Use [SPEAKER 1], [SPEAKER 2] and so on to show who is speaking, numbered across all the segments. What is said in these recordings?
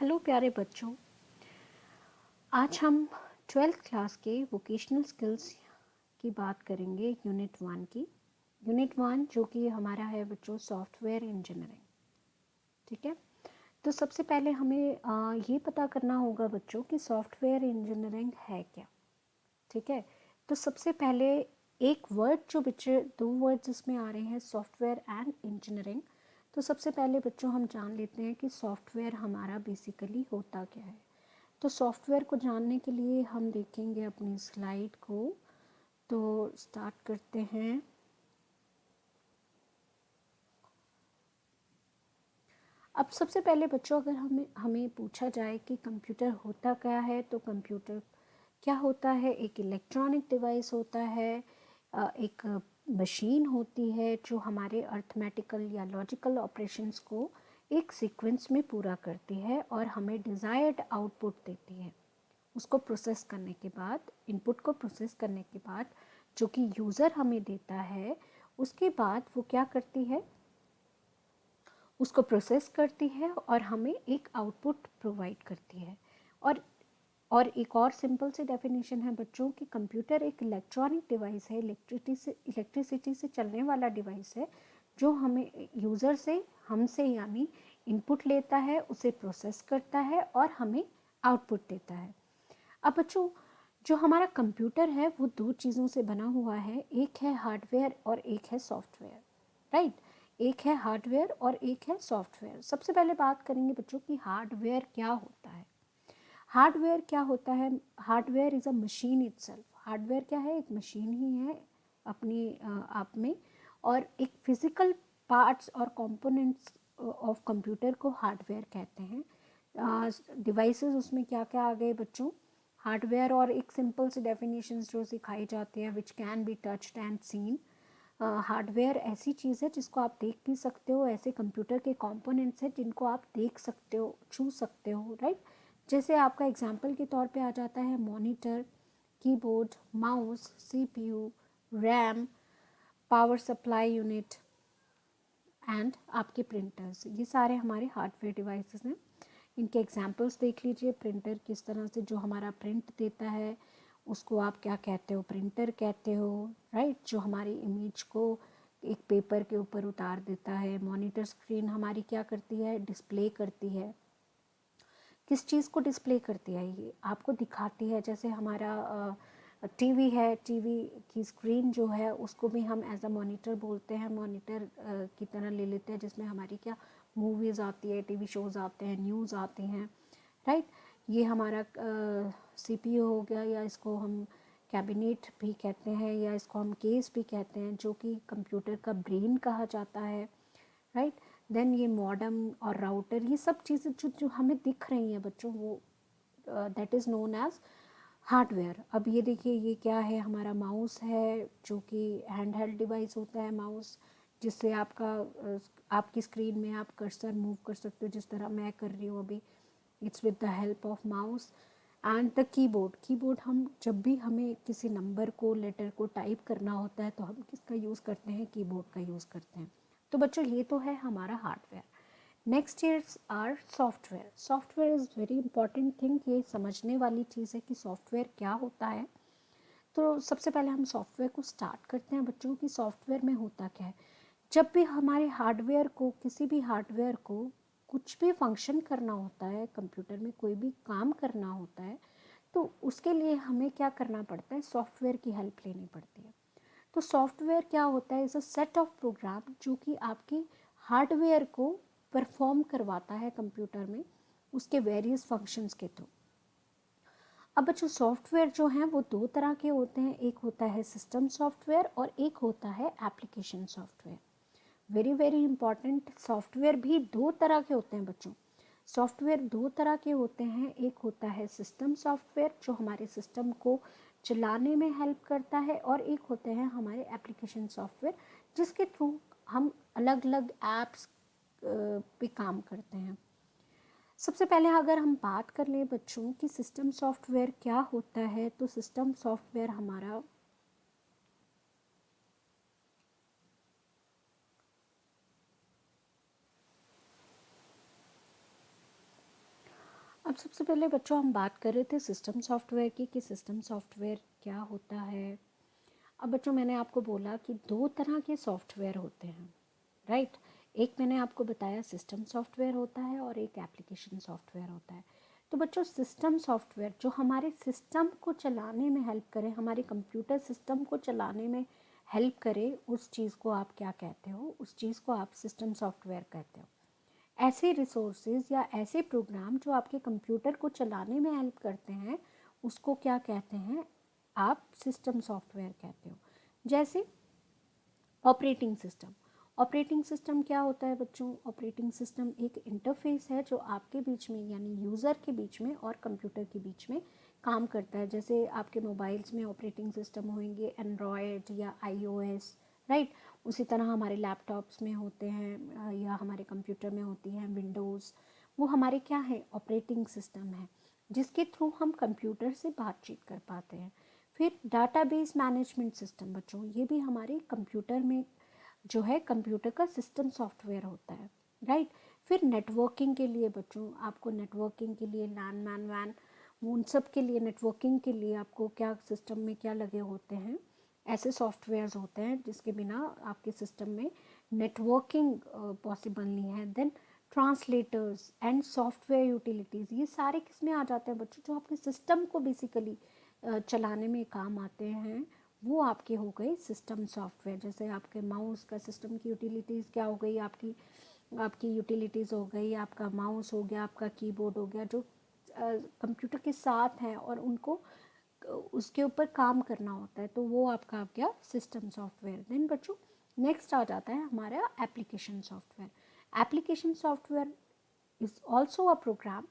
[SPEAKER 1] Hello प्यारे बच्चों, आज हम 12th क्लास के वोकेशनल स्किल्स की बात करेंगे। यूनिट 1 की। यूनिट 1 जो कि हमारा है बच्चों सॉफ्टवेयर इंजीनियरिंग। ठीक है, तो सबसे पहले हमें ये पता करना होगा बच्चों कि सॉफ्टवेयर इंजीनियरिंग है क्या। ठीक है, तो सबसे पहले एक वर्ड जो बच्चे, दो वर्ड्स इसमें आ रहे हैं, सॉफ्टवेयर एंड इंजीनियरिंग। तो सबसे पहले बच्चों हम जान लेते हैं कि सॉफ्टवेयर हमारा बेसिकली होता क्या है। तो सॉफ्टवेयर को जानने के लिए हम देखेंगे अपनी स्लाइड को। तो स्टार्ट करते हैं। अब सबसे पहले बच्चों अगर हमें हमें पूछा जाए कि कंप्यूटर होता क्या है, तो कंप्यूटर क्या होता है, एक इलेक्ट्रॉनिक डिवाइस होता है, एक मशीन होती है जो हमारे अर्थमेटिकल या लॉजिकल ऑपरेशंस को एक सीक्वेंस में पूरा करती है और हमें डिज़ायर्ड आउटपुट देती है। उसको प्रोसेस करने के बाद, इनपुट को प्रोसेस करने के बाद जो कि यूज़र हमें देता है, उसके बाद वो क्या करती है, उसको प्रोसेस करती है और हमें एक आउटपुट प्रोवाइड करती है। और एक और सिंपल सी डेफिनेशन है बच्चों कि कंप्यूटर एक इलेक्ट्रॉनिक डिवाइस है, इलेक्ट्रिसिटी से चलने वाला डिवाइस है जो हमें यूज़र से, हमसे यानी इनपुट लेता है, उसे प्रोसेस करता है और हमें आउटपुट देता है। अब बच्चों जो हमारा कंप्यूटर है वो दो चीज़ों से बना हुआ है, एक है हार्डवेयर और एक है सॉफ्टवेयर। राइट, एक है हार्डवेयर और एक है सॉफ्टवेयर। सबसे पहले बात करेंगे बच्चों कि हार्डवेयर क्या होता है। हार्डवेयर क्या होता है? Hardware is a machine itself. Hardware क्या है? एक मशीन ही है अपनी आप में, और एक फिजिकल पार्ट्स और कंपोनेंट्स ऑफ कंप्यूटर को हार्डवेयर कहते हैं। डिवाइसेस उसमें क्या क्या आ गए बच्चों? हार्डवेयर और एक सिंपल से डेफिनेशंस जो सिखाई जाती हैं, which can be touched and seen. Hardware ऐसी चीज़ है जिसको आप देख भी सकते हो, ऐसे कंप्यूटर के कंपोनेंट्स हैं जिनको आप देख सकते हो, छू सकते हो। राइट, जैसे आपका एग्जांपल के तौर पे आ जाता है monitor, keyboard, mouse, CPU, RAM, power supply unit and आपके प्रिंटर्स। ये सारे हमारे हार्डवेयर डिवाइसेस हैं। इनके एग्जांपल्स देख लीजिए। प्रिंटर किस तरह से जो हमारा प्रिंट देता है उसको आप क्या कहते हो? प्रिंटर कहते हो। राइट, जो हमारी इमेज को एक पेपर के ऊपर उतार देता है। मॉनिटर स्क्रीन हमारी क्या करती है? डिस्प्ले करती है। किस चीज़ को डिस्प्ले करती है? ये आपको दिखाती है। जैसे हमारा टीवी है, टीवी की स्क्रीन जो है उसको भी हम एज अ मॉनिटर बोलते हैं, मॉनिटर की तरह ले लेते हैं, जिसमें हमारी क्या मूवीज़ आती है, टीवी शोज़ आते हैं, न्यूज़ आते हैं। राइट, ये हमारा सीपीयू हो गया, या इसको हम कैबिनेट भी कहते हैं, या इसको हम केस भी कहते हैं, जो कि कंप्यूटर का ब्रेन कहा जाता है। राइट, देन ये मॉडेम और राउटर, ये सब चीज़ें जो जो हमें दिख रही हैं बच्चों, वो that is known as hardware. अब ये देखिए, ये क्या है? हमारा माउस है, जो कि हैंड हेल्ड डिवाइस होता है माउस, जिससे आपकी स्क्रीन में आप कर्सर मूव कर सकते हो, जिस तरह मैं कर रही हूँ अभी। It's with the help of mouse. And the keyboard, keyboard हम जब भी हमें किसी नंबर को, लेटर को टाइप करना होता है तो हम किसका यूज़ करते हैं? कीबोर्ड का यूज़ करते हैं। तो बच्चों ये तो है हमारा hardware. Next years are software. Software is very important thing. ये समझने वाली चीज़ है कि सॉफ्टवेयर क्या होता है। तो सबसे पहले हम सॉफ्टवेयर को स्टार्ट करते हैं बच्चों की। सॉफ्टवेयर में होता क्या है? जब भी हमारे हार्डवेयर को, किसी भी हार्डवेयर को कुछ भी फंक्शन करना होता है, कंप्यूटर में कोई भी काम करना होता है, तो उसके लिए हमें क्या करना पड़ता है? सॉफ्टवेयर की हेल्प लेनी पड़ती है। तो सॉफ्टवेयर क्या होता है? Is a set of program जो कि आपके हार्डवेयर को परफॉर्म करवाता है कंप्यूटर में, उसके वेरियस फंक्शंस के थ्रू। अब बच्चों सॉफ्टवेयर जो हैं वो दो तरह के होते हैं, एक होता है सिस्टम सॉफ्टवेयर और एक होता है application software. Very very important, software भी दो तरह के होते हैं बच्चों। सॉफ्टवेयर दो तरह के होते हैं, एक होता है सिस्टम सॉफ्टवेयर जो हमारे सिस्टम को चलाने में हेल्प करता है, और एक होते हैं हमारे एप्लीकेशन सॉफ्टवेयर जिसके थ्रू हम अलग अलग ऐप्स पे काम करते हैं। सबसे पहले अगर हम बात कर लें बच्चों कि सिस्टम सॉफ्टवेयर क्या होता है, तो सिस्टम सॉफ्टवेयर हमारा अब सबसे पहले बच्चों हम बात कर रहे थे सिस्टम सॉफ्टवेयर की कि सिस्टम सॉफ्टवेयर क्या होता है। अब बच्चों मैंने आपको बोला कि दो तरह के सॉफ्टवेयर होते हैं, राइट। एक मैंने आपको बताया सिस्टम सॉफ्टवेयर होता है और एक एप्लीकेशन सॉफ्टवेयर होता है। तो बच्चों सिस्टम सॉफ्टवेयर जो हमारे सिस्टम को चलाने में हेल्प करे, हमारे कंप्यूटर सिस्टम को चलाने में हेल्प करे, उस चीज़ को आप क्या कहते हो? उस चीज़ को आप सिस्टम सॉफ्टवेयर कहते हो। ऐसे रिसोर्सेज या ऐसे प्रोग्राम जो आपके कंप्यूटर को चलाने में हेल्प करते हैं, उसको क्या कहते हैं? आप सिस्टम सॉफ्टवेयर कहते हो। जैसे ऑपरेटिंग सिस्टम। ऑपरेटिंग सिस्टम क्या होता है बच्चों? ऑपरेटिंग सिस्टम एक इंटरफेस है जो आपके बीच में यानी यूज़र के बीच में और कंप्यूटर के बीच में काम करता है। जैसे आपके मोबाइल्स में ऑपरेटिंग सिस्टम होंगे एंड्रॉयड या आईओएस, राइट। उसी तरह हमारे लैपटॉप्स में होते हैं या हमारे कंप्यूटर में होती हैं विंडोज़। वो हमारे क्या है? ऑपरेटिंग सिस्टम है, जिसके थ्रू हम कंप्यूटर से बातचीत कर पाते हैं। फिर डाटाबेस मैनेजमेंट सिस्टम बच्चों, ये भी हमारे कंप्यूटर में जो है कंप्यूटर का सिस्टम सॉफ्टवेयर होता है, राइट। फिर नेटवर्किंग के लिए बच्चों, आपको नेटवर्किंग के लिए लैन मैन वैन उन सब के लिए नेटवर्किंग के लिए आपको क्या सिस्टम में क्या लगे होते हैं? ऐसे सॉफ्टवेयर्स होते हैं जिसके बिना आपके सिस्टम में नेटवर्किंग पॉसिबल नहीं है। Then translators and software utilities, ये सारे किस में आ जाते हैं बच्चों? जो आपके सिस्टम को बेसिकली चलाने में काम आते हैं, वो आपके हो गए सिस्टम सॉफ्टवेयर। जैसे आपके माउस का सिस्टम की यूटिलिटीज़ क्या हो गई? आपकी आपकी यूटिलिटीज़ हो गई, आपका माउस हो गया, आपका कीबोर्ड हो गया, जो कंप्यूटर के साथ हैं और उनको उसके ऊपर काम करना होता है, तो वो आपका आ गया सिस्टम सॉफ्टवेयर। देन बच्चों नेक्स्ट आ जाता है हमारा application software. Application software is also a program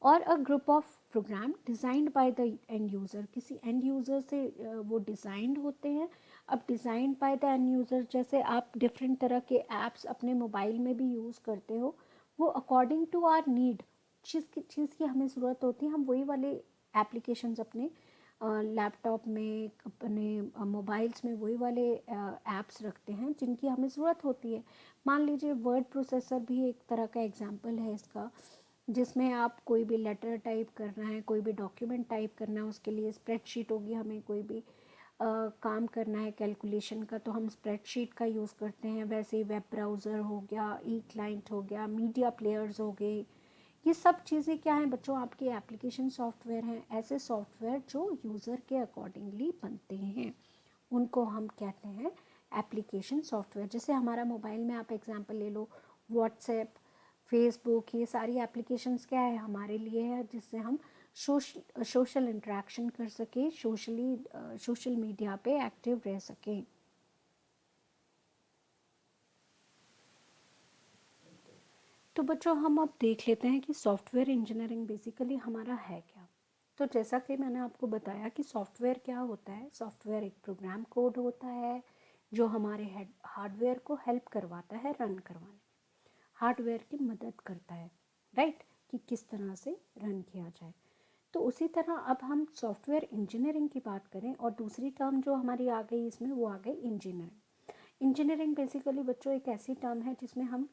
[SPEAKER 1] और a group of program designed by the end user. किसी एंड यूज़र से वो डिज़ाइंड होते हैं। अब designed by the end user, जैसे आप डिफरेंट तरह के ऐप्स अपने मोबाइल में भी यूज़ करते हो, वो अकॉर्डिंग टू आवर नीड, चीज़ की हमें ज़रूरत होती है, हम वही वाले एप्लीकेशंस अपने लैपटॉप में, अपने मोबाइल्स में वही वाले ऐप्स रखते हैं जिनकी हमें ज़रूरत होती है। मान लीजिए वर्ड प्रोसेसर भी एक तरह का एग्जांपल है इसका, जिसमें आप कोई भी लेटर टाइप करना है, कोई भी डॉक्यूमेंट टाइप करना है, उसके लिए स्प्रेडशीट होगी, हमें कोई भी काम करना है कैलकुलेशन का, तो हम स्प्रेडशीट का यूज़ करते हैं। वैसे ही वेब ब्राउज़र हो गया, ई क्लाइंट हो गया, मीडिया प्लेयर्स हो गए, ये सब चीज़ें क्या हैं बच्चों? आपके एप्लीकेशन सॉफ्टवेयर हैं। ऐसे सॉफ्टवेयर जो यूज़र के अकॉर्डिंगली बनते हैं, उनको हम कहते हैं एप्लीकेशन सॉफ्टवेयर। जैसे हमारा मोबाइल में आप एग्जांपल ले लो, व्हाट्सएप, फेसबुक, ये सारी एप्लीकेशंस क्या है? हमारे लिए है, जिससे हम सोशल इंटरेक्शन कर सकें, सोशल मीडिया पे एक्टिव रह सकें। तो बच्चों हम अब देख लेते हैं कि सॉफ्टवेयर इंजीनियरिंग बेसिकली हमारा है क्या। तो जैसा कि मैंने आपको बताया कि सॉफ्टवेयर क्या होता है, सॉफ्टवेयर एक प्रोग्राम कोड होता है जो हमारे हार्डवेयर को हेल्प करवाता है रन करवाने में, हार्डवेयर की मदद करता है, राइट, कि किस तरह से रन किया जाए। तो उसी तरह अब हम सॉफ्टवेयर इंजीनियरिंग की बात करें और दूसरी टर्म जो हमारी आ गई इसमें, वो आ गई इंजीनियरिंग। इंजीनियरिंग बेसिकली बच्चों एक ऐसी टर्म है जिसमें हम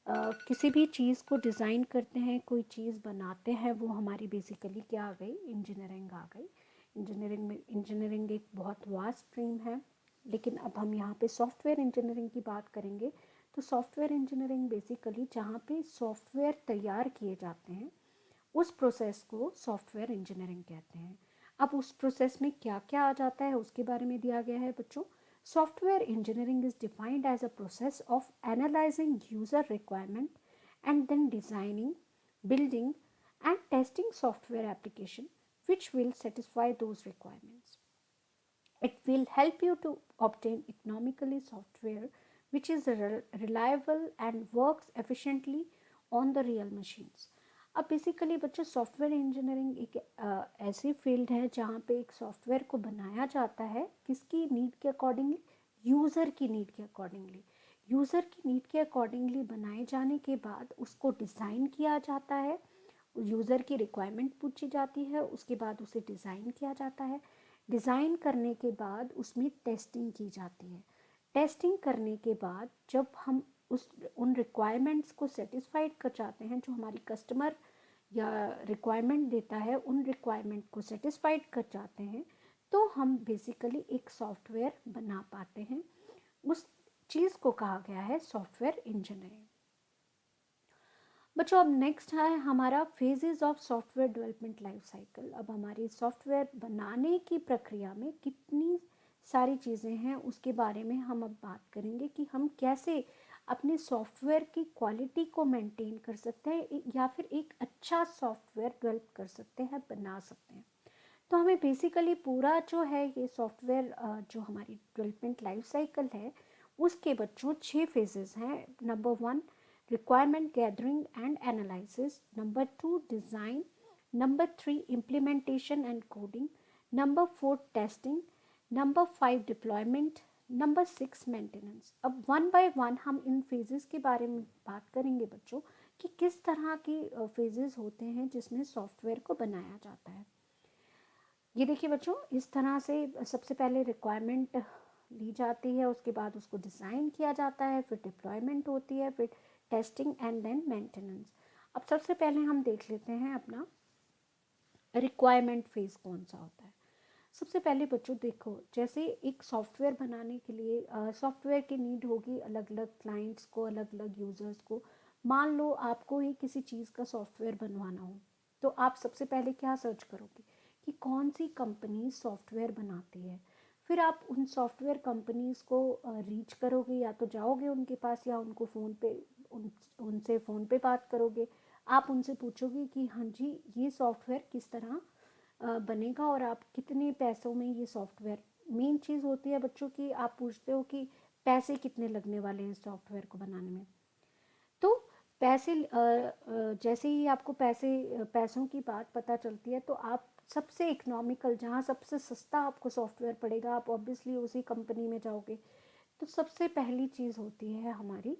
[SPEAKER 1] किसी भी चीज़ को डिज़ाइन करते हैं, कोई चीज़ बनाते हैं, वो हमारी बेसिकली क्या आ गई? इंजीनियरिंग आ गई। इंजीनियरिंग एक बहुत वास्ट स्ट्रीम है, लेकिन अब हम यहाँ पे सॉफ्टवेयर इंजीनियरिंग की बात करेंगे। तो सॉफ्टवेयर इंजीनियरिंग बेसिकली जहाँ पे सॉफ्टवेयर तैयार किए जाते हैं, उस प्रोसेस को सॉफ्टवेयर इंजीनियरिंग कहते हैं। अब उस प्रोसेस में क्या क्या आ जाता है उसके बारे में दिया गया है बच्चों। Software engineering is defined as a process of analysing user requirement and then designing, building and testing software application which will satisfy those requirements. It will help you to obtain economically software which is reliable and works efficiently on the real machines. अब basically बच्चों software engineering एक ऐसी field है जहाँ पे एक software को बनाया जाता है किसकी नीड के अकॉर्डिंगली? यूज़र की नीड के अकॉर्डिंगली। यूज़र की नीड के अकॉर्डिंगली बनाए जाने के बाद उसको डिज़ाइन किया जाता है, यूज़र की रिक्वायरमेंट पूछी जाती है, उसके बाद उसे डिज़ाइन किया जाता है। डिज़ाइन करने के बाद उसमें टेस्टिंग की जाती है। टेस्टिंग करने के बाद जब हम उन रिक्वायरमेंट्स को सेटिस्फाइड कर जाते हैं जो हमारी कस्टमर या रिक्वायरमेंट देता है, उन रिक्वायरमेंट को सेटिस्फाइड कर जाते हैं, तो हम बेसिकली एक सॉफ्टवेयर बना पाते हैं। उस चीज़ को कहा गया है सॉफ्टवेयर इंजीनियरिंग। बच्चों अब नेक्स्ट है हमारा phases of software development life cycle. अब हमारी सॉफ्टवेयर बनाने की प्रक्रिया में कितनी सारी चीज़ें हैं उसके बारे में हम अब बात करेंगे कि हम कैसे अपने सॉफ्टवेयर की क्वालिटी को मेंटेन कर सकते हैं या फिर एक अच्छा सॉफ्टवेयर डेवलप कर सकते हैं, बना सकते हैं। तो हमें बेसिकली पूरा जो है ये सॉफ्टवेयर जो हमारी डेवलपमेंट लाइफ साइकिल है उसके बच्चों 6 फेजेस हैं। Number 1 requirement gathering and analysis, number 2 design, number 3 implementation and coding, number 4 testing, number 5 deployment, number 6 maintenance. अब वन बाय वन हम इन फेजेस के बारे में बात करेंगे बच्चों कि किस तरह की फेजेस होते हैं जिसमें सॉफ्टवेयर को बनाया जाता है। ये देखिए बच्चों, इस तरह से सबसे पहले रिक्वायरमेंट ली जाती है, उसके बाद उसको डिज़ाइन किया जाता है, फिर डिप्लॉयमेंट होती है, फिर टेस्टिंग एंड देन मेंटेनेंस। अब सबसे पहले हम देख लेते हैं अपना रिक्वायरमेंट फेज़ कौन सा होता है। सबसे पहले बच्चों देखो, जैसे एक सॉफ्टवेयर बनाने के लिए सॉफ्टवेयर की नीड होगी अलग अलग क्लाइंट्स को, अलग अलग यूज़र्स को। मान लो आपको ही किसी चीज़ का सॉफ्टवेयर बनवाना हो, तो आप सबसे पहले क्या सर्च करोगे कि कौन सी कंपनी सॉफ्टवेयर बनाती है। फिर आप उन सॉफ्टवेयर कंपनीज़ को रीच करोगे, या तो जाओगे उनके पास या उनको फ़ोन पे उनसे फ़ोन पे बात करोगे। आप उनसे पूछोगे कि हाँ जी ये सॉफ्टवेयर किस तरह बनेगा और आप कितने पैसों में ये सॉफ्टवेयर। मेन चीज़ होती है बच्चों की, आप पूछते हो कि पैसे कितने लगने वाले हैं सॉफ्टवेयर को बनाने में। तो पैसे जैसे ही आपको पैसों की बात पता चलती है, तो आप सबसे इकोनॉमिकल, जहाँ सबसे सस्ता आपको सॉफ्टवेयर पड़ेगा, आप ऑब्वियसली उसी कंपनी में जाओगे। तो सबसे पहली चीज़ होती है हमारी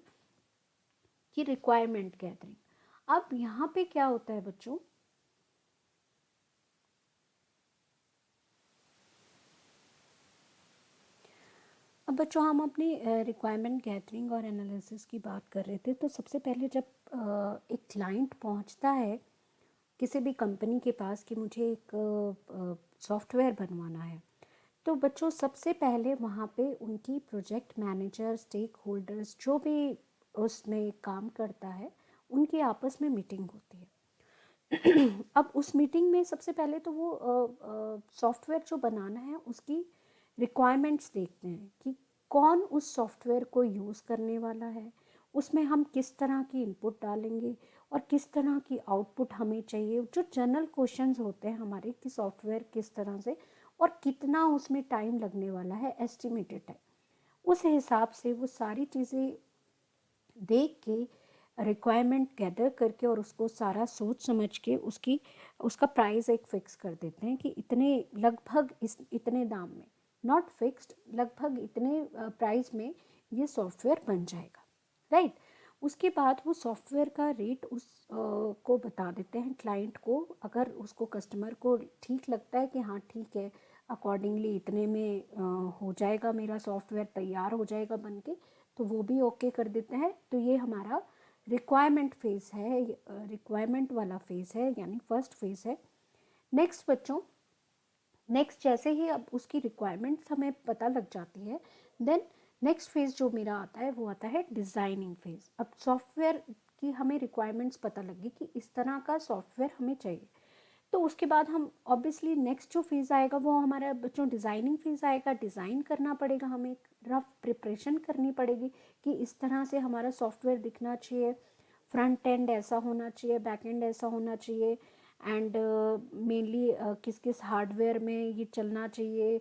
[SPEAKER 1] कि रिक्वायरमेंट गैदरिंग। अब यहाँ पे क्या होता है बच्चों, अब बच्चों हम अपनी रिक्वायरमेंट गैदरिंग और एनालिसिस की बात कर रहे थे। तो सबसे पहले जब एक क्लाइंट पहुंचता है किसी भी कंपनी के पास कि मुझे एक सॉफ्टवेयर बनवाना है, तो बच्चों सबसे पहले वहाँ पे उनकी प्रोजेक्ट मैनेजर, स्टेक होल्डर्स, जो भी उसमें काम करता है, उनकी आपस में मीटिंग होती है। अब उस मीटिंग में सबसे पहले तो वो सॉफ्टवेयर जो बनाना है उसकी रिक्वायरमेंट्स देखते हैं कि कौन उस सॉफ्टवेयर को यूज़ करने वाला है, उसमें हम किस तरह की इनपुट डालेंगे और किस तरह की आउटपुट हमें चाहिए। जो जनरल क्वेश्चंस होते हैं हमारे कि सॉफ्टवेयर किस तरह से और कितना उसमें टाइम लगने वाला है, एस्टिमेटेड टाइम, उस हिसाब से वो सारी चीज़ें देख के रिक्वायरमेंट गैदर करके और उसको सारा सोच समझ के उसका प्राइस एक फ़िक्स कर देते हैं कि इतने लगभग इतने दाम में, नॉट फिक्स्ड, लगभग इतने प्राइस में ये सॉफ्टवेयर बन जाएगा, राइट। उसके बाद वो सॉफ्टवेयर का रेट को बता देते हैं क्लाइंट को। अगर उसको कस्टमर को ठीक लगता है कि हाँ ठीक है, अकॉर्डिंगली इतने में हो जाएगा, मेरा सॉफ्टवेयर तैयार हो जाएगा बन के, तो वो भी ओके कर देते हैं। तो ये हमारा रिक्वायरमेंट फेज़ है, रिक्वायरमेंट वाला फेज़ है, यानी फर्स्ट फेज़ है। नेक्स्ट बच्चों, नेक्स्ट जैसे ही अब उसकी रिक्वायरमेंट्स हमें पता लग जाती है, देन नेक्स्ट फेज़ जो मेरा आता है वो आता है डिज़ाइनिंग फेज़। अब सॉफ्टवेयर की हमें रिक्वायरमेंट्स पता लगी कि इस तरह का सॉफ्टवेयर हमें चाहिए, तो उसके बाद हम ऑब्वियसली नेक्स्ट जो फेज़ आएगा वो हमारा बच्चों डिज़ाइनिंग फेज़ आएगा। डिज़ाइन करना पड़ेगा, हमें एक रफ प्रिपरेशन करनी पड़ेगी कि इस तरह से हमारा सॉफ्टवेयर दिखना चाहिए, फ्रंट एंड ऐसा होना चाहिए, बैक एंड ऐसा होना चाहिए, एंड मेनली किस किस हार्डवेयर में ये चलना चाहिए।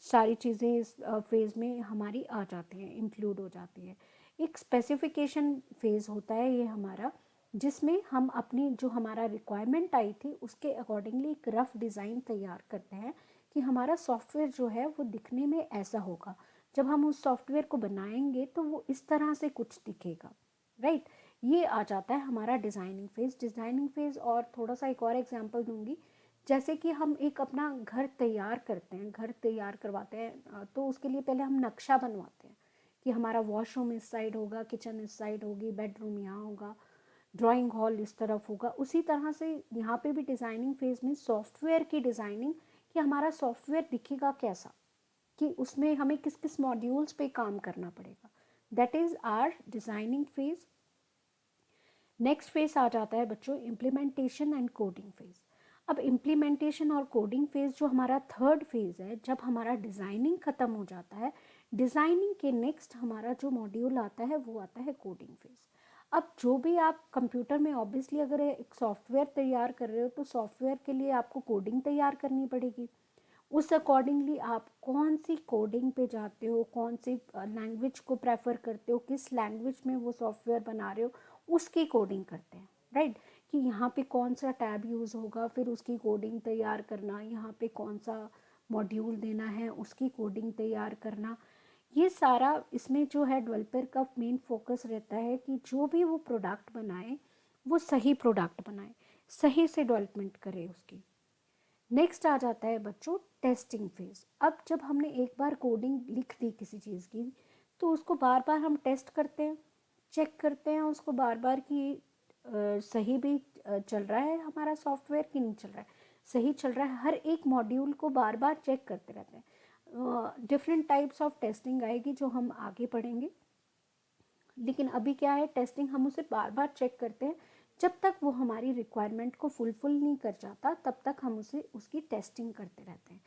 [SPEAKER 1] सारी चीज़ें इस फेज़ में हमारी आ जाती हैं, इंक्लूड हो जाती है। एक स्पेसिफिकेशन फेज़ होता है ये हमारा, जिसमें हम अपनी जो हमारा रिक्वायरमेंट आई थी उसके अकॉर्डिंगली एक रफ़ डिज़ाइन तैयार करते हैं कि हमारा सॉफ्टवेयर जो है वो दिखने में ऐसा होगा। जब हम उस सॉफ्टवेयर को बनाएंगे तो वो इस तरह से कुछ दिखेगा, राइट। ये आ जाता है हमारा डिज़ाइनिंग फेज़। डिज़ाइनिंग फेज़ और थोड़ा सा एक और एग्जांपल दूंगी। जैसे कि हम एक अपना घर तैयार करते हैं, घर तैयार करवाते हैं, तो उसके लिए पहले हम नक्शा बनवाते हैं कि हमारा वॉशरूम इस साइड होगा, किचन इस साइड होगी, बेडरूम यहाँ होगा। ड्राइंग हॉल इस तरफ होगा। उसी तरह से यहाँ पे भी डिज़ाइनिंग फेज़ में सॉफ्टवेयर की डिज़ाइनिंग, कि हमारा सॉफ्टवेयर दिखेगा कैसा, कि उसमें हमें किस किस मॉड्यूल्स पे काम करना पड़ेगा। That is our designing phase. Next phase आ जाता है बच्चों इम्प्लीमेंटेशन एंड कोडिंग फेज़। अब इम्प्लीमेंटेशन और कोडिंग फेज़ जो हमारा थर्ड फेज़ है, जब हमारा डिज़ाइनिंग ख़त्म हो जाता है, डिज़ाइनिंग के नेक्स्ट हमारा जो मॉड्यूल आता है वो आता है कोडिंग फेज़। अब जो भी आप कंप्यूटर में ऑब्वियसली अगर एक सॉफ्टवेयर तैयार कर रहे हो तो सॉफ्टवेयर के लिए आपको कोडिंग तैयार करनी पड़ेगी। उस अकॉर्डिंगली आप कौन सी कोडिंग पे जाते हो, कौन सी लैंग्वेज को प्रेफर करते हो, किस लैंग्वेज में वो सॉफ्टवेयर बना रहे हो, उसकी कोडिंग करते हैं, राइट। कि यहाँ पे कौन सा टैब यूज़ होगा, फिर उसकी कोडिंग तैयार करना, यहाँ पे कौन सा मॉड्यूल देना है, उसकी कोडिंग तैयार करना। ये सारा इसमें जो है डेवलपर का मेन फोकस रहता है कि जो भी वो प्रोडक्ट बनाए वो सही प्रोडक्ट बनाए, सही से डेवलपमेंट करे उसकी। नेक्स्ट आ जाता है बच्चों टेस्टिंग फेज। अब जब हमने एक बार कोडिंग लिख दी किसी चीज़ की, तो उसको बार बार हम टेस्ट करते हैं, चेक करते हैं उसको बार बार कि सही भी चल रहा है हमारा सॉफ्टवेयर कि नहीं चल रहा है, सही चल रहा है। हर एक मॉड्यूल को बार बार चेक करते रहते हैं। डिफरेंट टाइप्स ऑफ टेस्टिंग आएगी जो हम आगे पढ़ेंगे, लेकिन अभी क्या है, टेस्टिंग हम उसे बार बार चेक करते हैं। जब तक वो हमारी रिक्वायरमेंट को फुलफिल नहीं कर जाता तब तक हम उसे उसकी टेस्टिंग करते रहते हैं,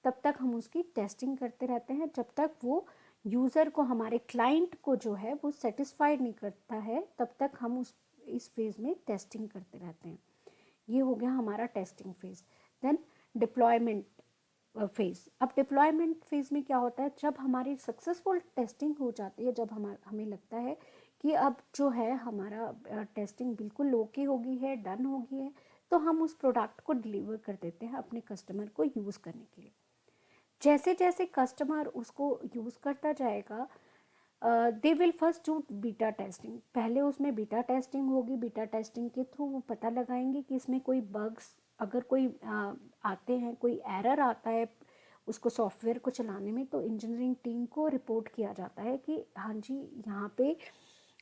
[SPEAKER 1] तब तक हम उसकी टेस्टिंग करते रहते हैं, जब तक वो यूज़र को, हमारे क्लाइंट को जो है वो सेटिस्फाइड नहीं करता है, तब तक हम इस फेज़ में टेस्टिंग करते रहते हैं। ये हो गया हमारा testing phase. Then deployment phase. अब डिप्लॉयमेंट फेज़ में क्या होता है, जब हमारी सक्सेसफुल टेस्टिंग हो जाती है, जब हमें लगता है कि अब जो है हमारा टेस्टिंग बिल्कुल ओके हो गई है, डन हो गई है, तो हम उस प्रोडक्ट को डिलीवर कर देते हैं अपने कस्टमर को यूज़ करने के लिए। जैसे जैसे कस्टमर उसको यूज़ करता जाएगा, they will first do beta testing. पहले उसमें बीटा टेस्टिंग होगी, बीटा टेस्टिंग के थ्रू वो पता लगाएंगे कि इसमें कोई बग्स अगर कोई आते हैं, कोई एरर आता है उसको सॉफ्टवेयर को चलाने में, तो इंजीनियरिंग टीम को रिपोर्ट किया जाता है कि हाँ जी यहाँ पे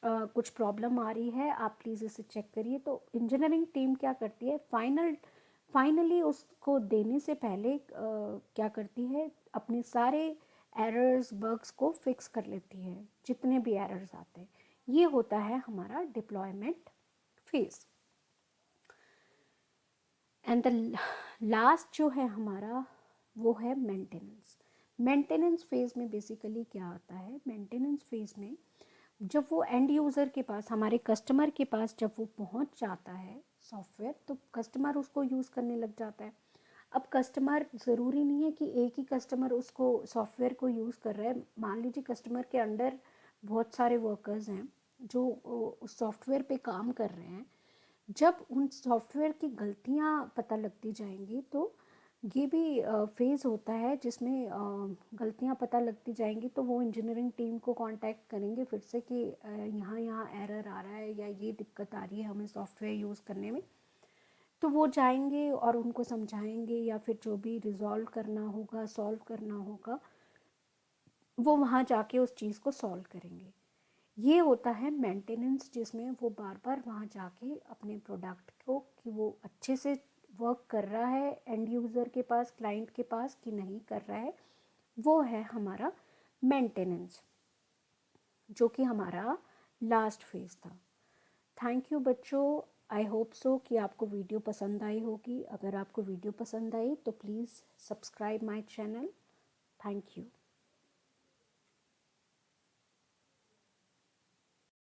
[SPEAKER 1] कुछ प्रॉब्लम आ रही है, आप प्लीज़ इसे चेक करिए। तो इंजीनियरिंग टीम क्या करती है, फाइनली उसको देने से पहले क्या करती है, अपने सारे एरर्स बग्स को फिक्स कर लेती है, जितने भी एरर्स आते हैं। ये होता है हमारा deployment phase. And the last जो है हमारा वो है मेंटेनेंस। मेंटेनेंस फेज में बेसिकली क्या होता है, मेंटेनेंस फेज में जब वो एंड यूज़र के पास, हमारे कस्टमर के पास जब वो पहुंच जाता है सॉफ्टवेयर, तो कस्टमर उसको यूज़ करने लग जाता है। अब कस्टमर ज़रूरी नहीं है कि एक ही कस्टमर उसको सॉफ्टवेयर को यूज़ कर रहा है। मान लीजिए कस्टमर के अंडर बहुत सारे वर्कर्स हैं जो उस सॉफ्टवेयर पे काम कर रहे हैं। जब उन सॉफ्टवेयर की गलतियां पता लगती जाएंगी, तो ये भी फेज़ होता है जिसमें गलतियां पता लगती जाएंगी, तो वो इंजीनियरिंग टीम को कांटेक्ट करेंगे फिर से कि यहाँ यहाँ एरर आ रहा है या ये दिक्कत आ रही है हमें सॉफ्टवेयर यूज़ करने में। तो वो जाएंगे और उनको समझाएंगे, या फिर जो भी रिजॉल्व करना होगा, सॉल्व करना होगा, वो वहाँ जाके उस चीज़ को सॉल्व करेंगे। ये होता है मेंटेनेंस, जिसमें वो बार बार वहाँ जाके अपने प्रोडक्ट को, कि वो अच्छे से वर्क कर रहा है एंड यूज़र के पास, क्लाइंट के पास, कि नहीं कर रहा है, वो है हमारा मेंटेनेंस, जो कि हमारा लास्ट फेज था। थैंक यू बच्चों। आई होप सो कि आपको वीडियो पसंद आई होगी। अगर आपको वीडियो पसंद आई तो please subscribe my channel. Thank you.